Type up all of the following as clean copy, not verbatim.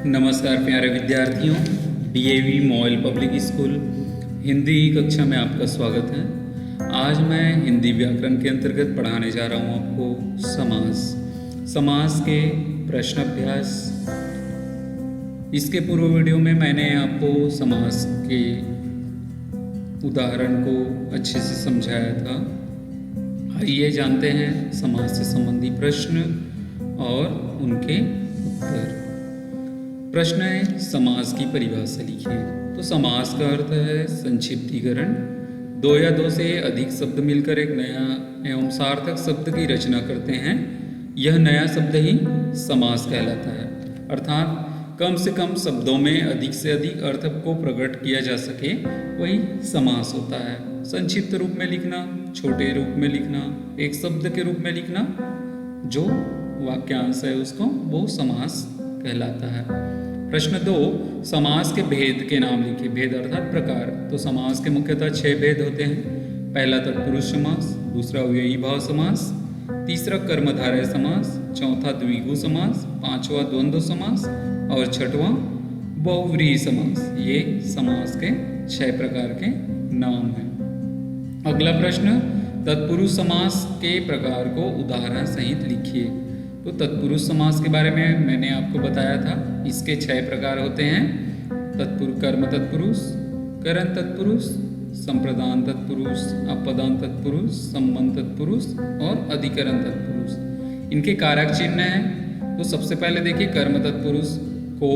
नमस्कार प्यारे विद्यार्थियों, DAV model public school Hindi कक्षा में आपका स्वागत है। आज मैं हिंदी व्याकरण के अंतर्गत पढ़ाने जा रहा हूँ आपको समास के प्रश्न अभ्यास। इसके पूर्व वीडियो में मैंने आपको समास के उदाहरण को अच्छे से समझाया था। आइए जानते हैं समास से संबंधित प्रश्न और उनके उत्तर। प्रश्न है, समास की परिभाषा लिखिए। तो समास का अर्थ है संक्षिप्तीकरण। दो या दो से अधिक शब्द मिलकर एक नया एवं सार्थक शब्द की रचना करते हैं। यह नया शब्द ही समास कहलाता है। अर्थात कम से कम शब्दों में अधिक से अधिक अर्थ को प्रकट किया जा सके, वही समास होता है। संक्षिप्त रूप में लिखना, छोटे रूप में लिखना, एक शब्द के रूप में लिखना, जो वाक्यांश है उसको वो समास कहलाता है। प्रश्न 2, समास के भेद के नाम लिखिए। भेद अर्थात प्रकार। तो समास के मुख्यतः 6 भेद होते हैं। पहला तत्पुरुष समास, दूसरा अव्ययी भाव समास, तीसरा कर्मधारय समास, चौथा द्विगु समास, पांचवा द्वंद्व समास और छठवां बहुव्रीहि समास। ये समास के 6 प्रकार के नाम हैं। अगला प्रश्न, तत्पुरुष समास के प्रकार को उदाहरण सहित लिखिए। तो तत्पुरुष समास के बारे में मैंने आपको बताया था। इसके 6 प्रकार होते हैं। कर्म तत्पुरुष, करण तत्पुरुष, संप्रदान तत्पुरुष, अपदान तत्पुरुष, संबंध तत्पुरुष और अधिकरण तत्पुरुष। इनके कारक चिन्ह हैं। तो सबसे पहले देखिए, कर्म तत्पुरुष को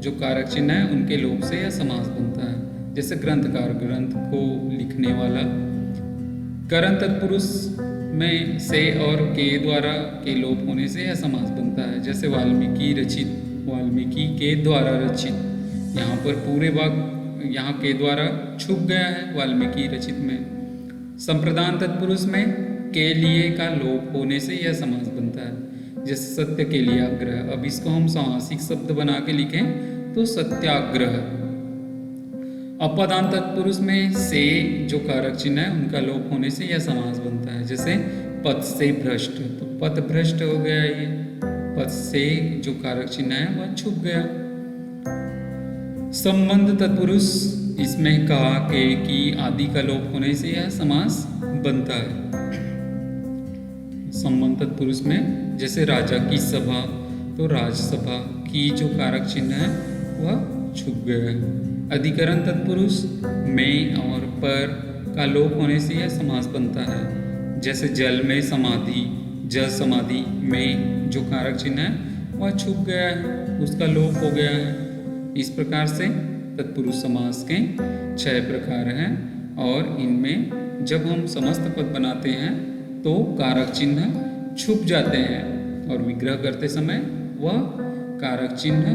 जो कारक चिन्ह है उनके लोप से यह समास बनता है। जैसे ग्रंथकार, ग्रंथ को लिखने वाला। करण तत्पुरुष में से और के द्वारा के लोप होने से यह समास बनता है। जैसे वाल्मीकि रचित, वाल्मीकि के द्वारा रचित। यहाँ पर पूरे वाक्य यहाँ के द्वारा छुप गया है वाल्मीकि रचित में। संप्रदान तत्पुरुष में के लिए का लोप होने से यह समास बनता है। जैसे सत्य के लिए आग्रह। अब इसको हम समासिक शब्द बना के लिखें तो सत्याग्रह। अपदान तत्पुरुष में से जो कारक चिन्ह है उनका लोप होने से यह समास बनता है। जैसे पथ से भ्रष्ट, तो पथ भ्रष्ट हो गया। ये पथ से जो कारक चिन्ह है वह छुप गया। संबंध तत्पुरुष, इसमें का, के, की आदि का लोप होने से यह समास बनता है। संबंध तत्पुरुष में जैसे राजा की सभा, तो राजसभा की जो कारक चिन्ह है वह छुप गया है। अधिकरण तत्पुरुष में और पर का लोप होने से यह समास बनता है। जैसे जल में समाधि, जल समाधि में जो कारक चिन्ह है वह छुप गया है, उसका लोप हो गया है। इस प्रकार से तत्पुरुष समास के 6 प्रकार हैं और इनमें जब हम समस्त पद बनाते हैं तो कारक चिन्ह छुप जाते हैं और विग्रह करते समय वह कारक चिन्ह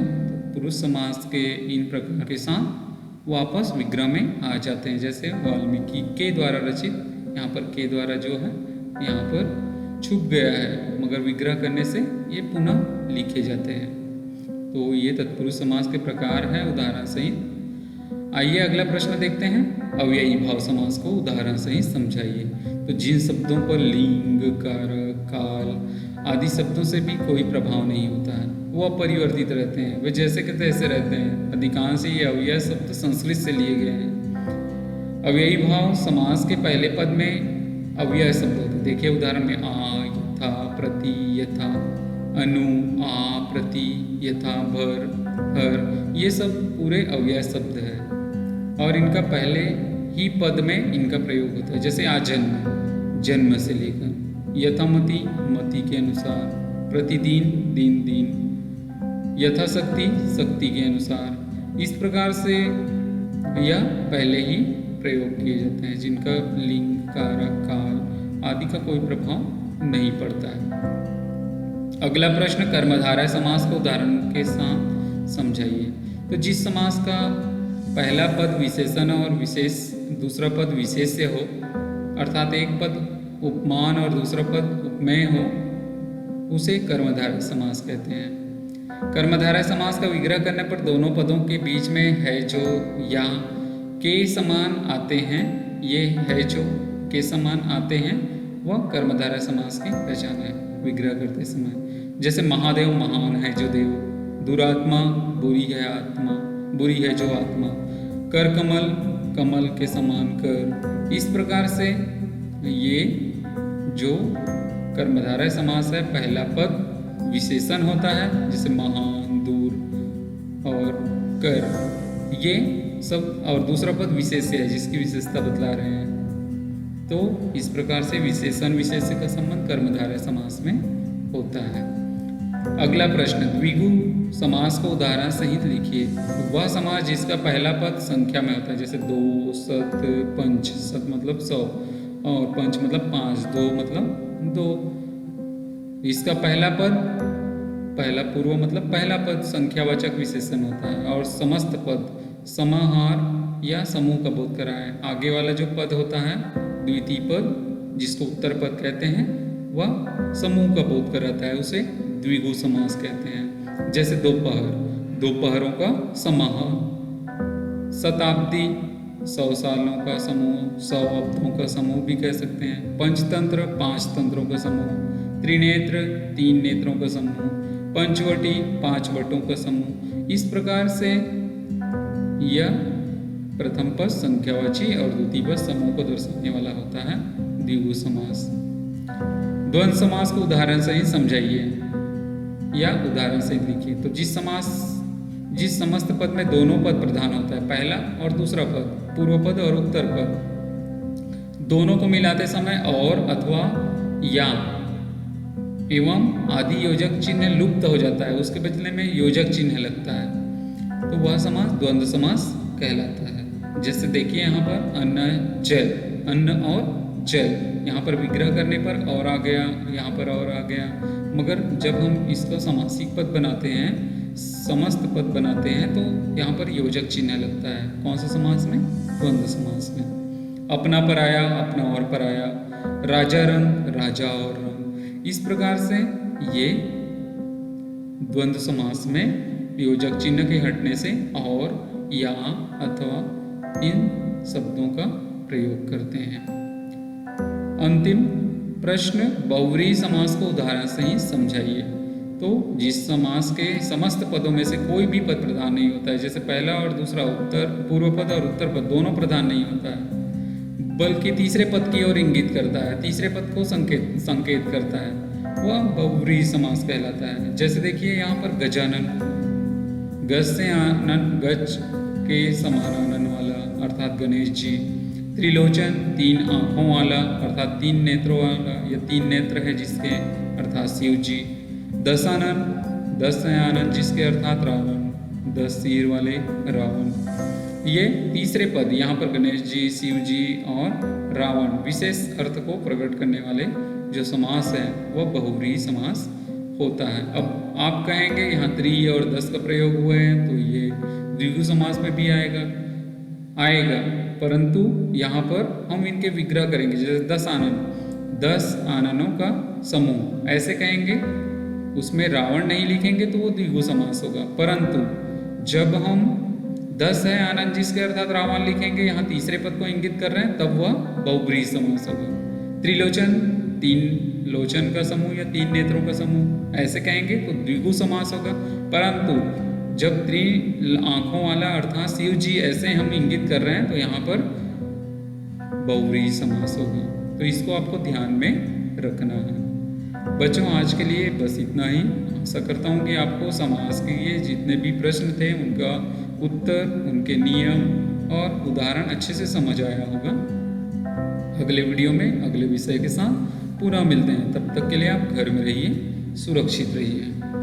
पुरुष समास के इन प्रकार के साथ वापस विग्रह में आ जाते हैं। जैसे वाल्मीकि के द्वारा रचित, यहाँ पर के द्वारा जो है यहाँ पर छुप गया है, मगर विग्रह करने से ये पुनः लिखे जाते हैं। तो ये तत्पुरुष समास के प्रकार हैं उदाहरण सहित। आइए अगला प्रश्न देखते हैं। अव्ययी भाव समास को उदाहरण सहित समझाइए। तो जिन शब्दों पर लिंग, कारक, काल आदि शब्दों से भी कोई प्रभाव नहीं होता है, वो अपरिवर्तित रहते हैं, वे जैसे के तैसे रहते हैं। अधिकांश ये अव्यय शब्द संस्कृत से लिए गए हैं। अव्ययी भाव समास के पहले पद में अव्यय शब्द होते हैं। देखिए उदाहरण में आ, यथा, प्रति, यथा, अनु, आ, प्रति, यथा, भर, हर, ये सब पूरे अव्यय शब्द है और इनका पहले ही पद में इनका प्रयोग होता है। जैसे आजन्म, जन्म से लेकर, यथामति, मति के अनुसार, प्रतिदिन, दिन दिन, यथाशक्ति, शक्ति के अनुसार। इस प्रकार से यह पहले ही प्रयोग किए जाते हैं, जिनका लिंग, कारक, काल आदि का कोई प्रभाव नहीं पड़ता है। अगला प्रश्न, कर्मधारय समास को उदाहरण के साथ समझाइए। तो जिस समास का पहला पद विशेषण और दूसरा पद विशेष्य हो, अर्थात एक पद उपमान और दूसरा पद उपमेय हो, उसे कर्मधारय समास कहते हैं। कर्मधारय समास का विग्रह करने पर दोनों पदों के बीच में है जो या के समान आते हैं, ये है जो के समान आते हैं, वह कर्मधारय समास की पहचान है विग्रह करते समय। जैसे महादेव महान है जो देव, दुरात्मा बुरी है आत्मा, बुरी है जो आत्मा। कर कमल, कमल के समान कर। इस प्रकार से ये जो कर्मधारय समास है, पहला पद विशेषण होता है, जैसे महान, दूर और कर, ये सब, और दूसरा पद विशेष्य है जिसकी विशेषता बतला रहे हैं। तो इस प्रकार से विशेषण विशेष्य का संबंध कर्मधारय समास में होता है। अगला प्रश्न, द्विगु समास को उदाहरण सहित लिखिए। वह समास जिसका पहला पद संख्या में होता है, जैसे दो, सत, पंच। सत मतलब 100 और पंच मतलब 5, दो मतलब 2। इसका पहला पद, पहला पूर्व मतलब पहला पद संख्यावाचक विशेषण होता है, और समस्त पद समाहार या समूह का बोध कराए। आगे वाला जो पद होता है द्वितीय पद, जिसको उत्तर पद कहते हैं, वह समूह का बोध कराता है, उसे द्विगु समास कहते हैं। जैसे दोपहर, दोपहरों का समाहार। शताब्दी, 100 सालों का समूह, 100 अब्दों का समूह भी कह सकते हैं। पंचतंत्र, 5 तंत्रों का समूह। त्रिनेत्र, 3 नेत्रों का समूह। पंचवटी, 5 वटों का समूह। इस प्रकार से यह प्रथम पद संख्यावाची और द्वितीय पद समूह को दर्शाने वाला होता है द्विगु समास। द्वंद्व समास को उदाहरण से ही समझाइए या उदाहरण से लिखिए। तो जिस समस्त पद में दोनों पद प्रधान होता है, पहला और दूसरा पद, पूर्व पद और उत्तर पद, दोनों को मिलाते समय और, अथवा, या एवं आदि योजक चिन्ह लुप्त हो जाता है, उसके बदले में योजक चिन्ह लगता है, तो वह समास द्वंद्व समास कहलाता है। जैसे देखिए यहाँ पर अन्न जल, अन्न और जल, यहाँ पर विग्रह करने पर और आ गया, यहाँ पर और आ गया, मगर जब हम इसका समासिक पद बनाते हैं, समस्त पद बनाते हैं, तो यहाँ पर योजक चिन्ह लगता है। कौन से समास में? द्वंद्व समास में। अपना पराया, अपना और पराया। राजा रंग, राजा और रंग। इस प्रकार से ये द्वंद्व समास में योजक चिन्ह के हटने से और, या, अथवा इन शब्दों का प्रयोग करते हैं। अंतिम प्रश्न, बहुव्रीहि समास को उदाहरण से ही समझाइए। तो जिस समास के समस्त पदों में से कोई भी पद प्रधान नहीं होता है, जैसे पहला और दूसरा पूर्व पद और उत्तर पद दोनों प्रधान नहीं होता है, बल्कि तीसरे पद की ओर इंगित करता है, तीसरे पद को संकेत करता है, वह बहुव्रीहि समास कहलाता है। जैसे देखिए यहाँ पर गजानन, गज से आनन, गज के समान आनन वाला अर्थात गणेश जी। त्रिलोचन, 3 आँखों वाला अर्थात 3 नेत्रों वाला, या 3 नेत्र है जिसके अर्थात शिव जी। दशानन, 10 आनन जिसके अर्थात रावण, 10 सिर वाले रावण। ये तीसरे पद यहाँ पर गणेश जी, शिव जी और रावण विशेष अर्थ को प्रकट करने वाले जो समास है वह बहुव्रीहि समास होता है। अब आप कहेंगे यहाँ 3 और 10 का प्रयोग हुए हैं, तो ये द्विगु समास में भी आएगा, परंतु यहाँ पर हम इनके विग्रह करेंगे। जैसे 10 आनन, 10 आननों का समूह ऐसे कहेंगे, उसमें रावण नहीं लिखेंगे तो वो द्विगु समास होगा। परंतु जब हम 10 है आनन जिसके अर्थात रावण लिखेंगे, यहाँ तीसरे पद को इंगित कर रहे हैं, तब वह बहुव्रीहि समास होगा। त्रिलोचन, 3 लोचन का समूह या 3 नेत्रों का समूह ऐसे कहेंगे तो द्विगु समास होगा। परंतु जब 3 आँखों वाला अर्थात शिव जी ऐसे हम इंगित कर रहे हैं, तो यहाँ पर बहुव्रीहि समास होगा। तो इसको आपको ध्यान में रखना है। बच्चों, आज के लिए बस इतना ही। आशा करता हूँ कि आपको समास के ये जितने भी प्रश्न थे उनका उत्तर, उनके नियम और उदाहरण अच्छे से समझ आया होगा। अगले वीडियो में अगले विषय के साथ पुनः मिलते हैं। तब तक के लिए आप घर में रहिए, सुरक्षित रहिए।